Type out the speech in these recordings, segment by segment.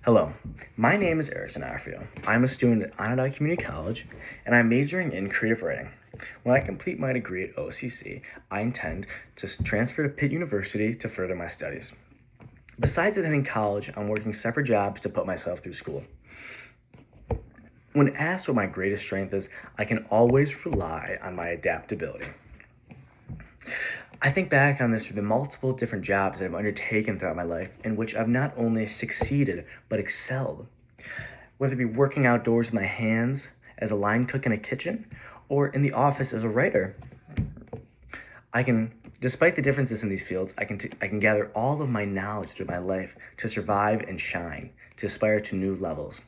Hello, my name is Erickson Arfio. I'm a student at Onondaga Community College, and I'm majoring in creative writing. When I complete my degree at OCC, I intend to transfer to Pitt University to further my studies. Besides attending college, I'm working separate jobs to put myself through school. When asked what my greatest strength is, I can always rely on my adaptability. I think back on this through the multiple different jobs I've undertaken throughout my life in which I've not only succeeded but excelled. Whether it be working outdoors with my hands as a line cook in a kitchen or in the office as a writer, despite the differences in these fields, I can gather all of my knowledge through my life to survive and shine, to aspire to new levels.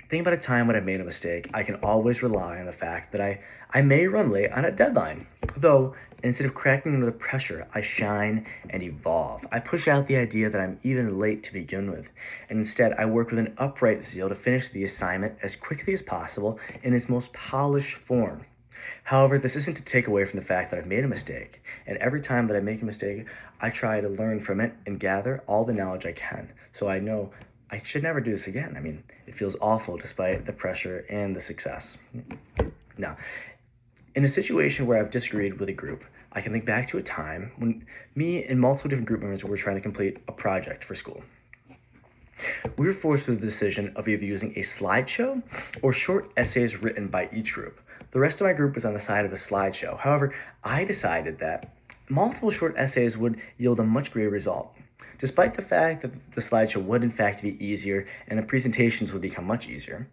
Think about a time when I made a mistake, I can always rely on the fact that I may run late on a deadline. Though, instead of cracking under the pressure, I shine and evolve. I push out the idea that I'm even late to begin with, and instead I work with an upright zeal to finish the assignment as quickly as possible in its most polished form. However, this isn't to take away from the fact that I've made a mistake, and every time that I make a mistake, I try to learn from it and gather all the knowledge I can, so I know I should never do this again. I mean, it feels awful despite the pressure and the success. Now, in a situation where I've disagreed with a group, I can think back to a time when me and multiple different group members were trying to complete a project for school. We were forced with the decision of either using a slideshow or short essays written by each group. The rest of my group was on the side of a slideshow. However, I decided that multiple short essays would yield a much greater result. Despite the fact that the slideshow would in fact be easier and the presentations would become much easier,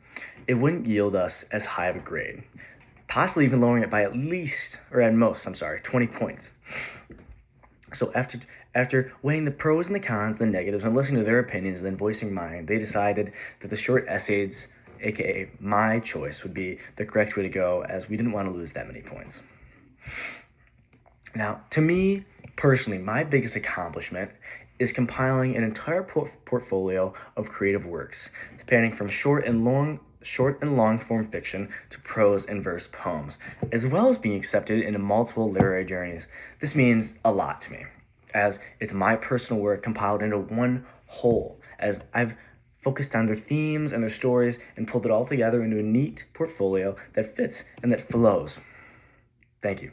it wouldn't yield us as high of a grade, possibly even lowering it by at least, or at most, 20 points. So after weighing the pros and the cons, the negatives, and listening to their opinions and then voicing mine, they decided that the short essays, aka my choice, would be the correct way to go, as we didn't want to lose that many points. Now, to me, personally, my biggest accomplishment is compiling an entire portfolio of creative works, spanning from short and long form fiction to prose and verse poems, as well as being accepted into multiple literary journeys. This means a lot to me, as it's my personal work compiled into one whole, as I've focused on their themes and their stories and pulled it all together into a neat portfolio that fits and that flows. Thank you.